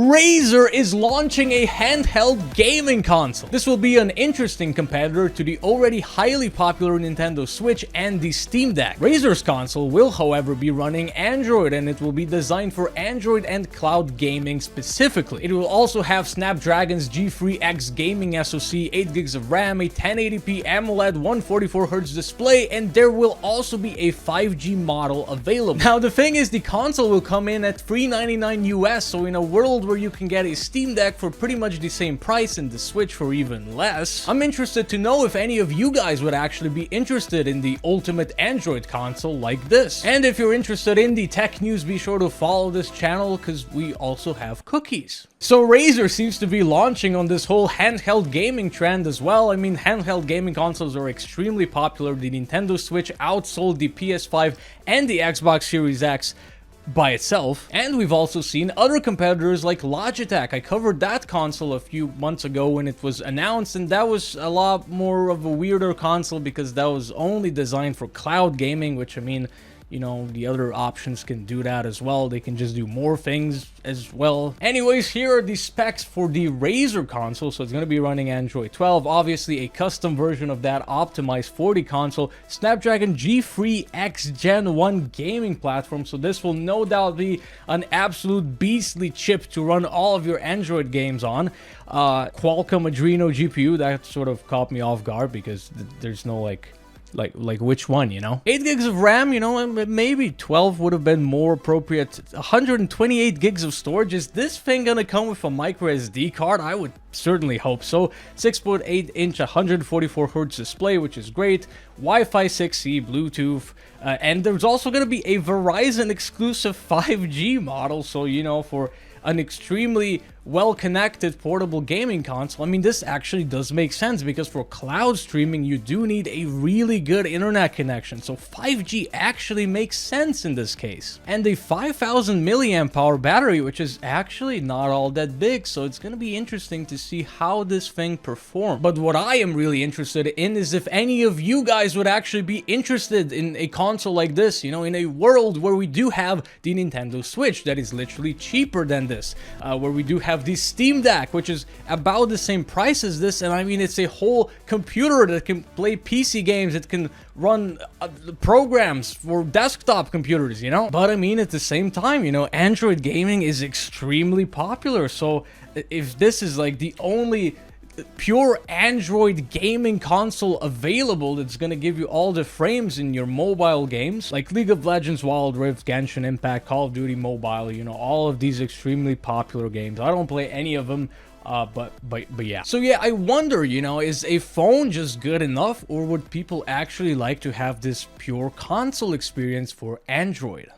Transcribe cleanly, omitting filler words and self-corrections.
Razer is launching a handheld gaming console. This will be an interesting competitor to the already highly popular Nintendo Switch and the Steam Deck. Razer's console will, however, be running Android, and it will be designed for Android and cloud gaming specifically. It will also have Snapdragon's G3X gaming SoC, 8 GB of RAM, a 1080p AMOLED 144Hz display, and there will also be a 5G model available. Now, the thing is, the console will come in at $399 US, so in a world where you can get a Steam Deck for pretty much the same price and the Switch for even less, I'm interested to know if any of you guys would actually be interested in the ultimate Android console like this. And if you're interested in the tech news, be sure to follow this channel because we also have cookies. So Razer seems to be launching on this whole handheld gaming trend as well. I mean, handheld gaming consoles are extremely popular. The Nintendo Switch outsold the PS5 and the Xbox Series X by itself, and we've also seen other competitors like Logitech. I covered that console a few months ago when it was announced, and that was a lot more of a weirder console because that was only designed for cloud gaming, which, I mean, you know, the other options can do that as well. They can just do more things as well. Anyways, here are the specs for the Razer console. So it's going to be running Android 12, obviously a custom version of that optimized for the console, Snapdragon G3X Gen 1 gaming platform. So this will no doubt be an absolute beastly chip to run all of your Android games on. Qualcomm Adreno GPU, that sort of caught me off guard because there's no like which one, you know? 8 gigs of RAM, you know, maybe 12 would have been more appropriate. 128 gigs of storage. Is this thing gonna come with a micro SD card? I would certainly hope so. 6.8-inch 144Hz display, which is great. Wi-Fi 6E, Bluetooth, and there's also gonna be a Verizon exclusive 5G model. So, you know, for an extremely well-connected portable gaming console, I mean, this actually does make sense because for cloud streaming, you do need a really good internet connection. So 5G actually makes sense in this case. And a 5000 milliamp hour battery, which is actually not all that big. So it's going to be interesting to see how this thing performs. But what I am really interested in is if any of you guys would actually be interested in a console like this, you know, in a world where we do have the Nintendo Switch that is literally cheaper than this, where we do have the Steam Deck, which is about the same price as this, and I mean, it's a whole computer that can play PC games, it can run programs for desktop computers, you know? But I mean, at the same time, you know, Android gaming is extremely popular, so if this is like the only pure Android gaming console available that's gonna give you all the frames in your mobile games like League of Legends, Wild Rift, Genshin Impact, Call of Duty Mobile, you know, all of these extremely popular games. I don't play any of them, but yeah. So yeah, I wonder, you know, is a phone just good enough, or would people actually like to have this pure console experience for Android?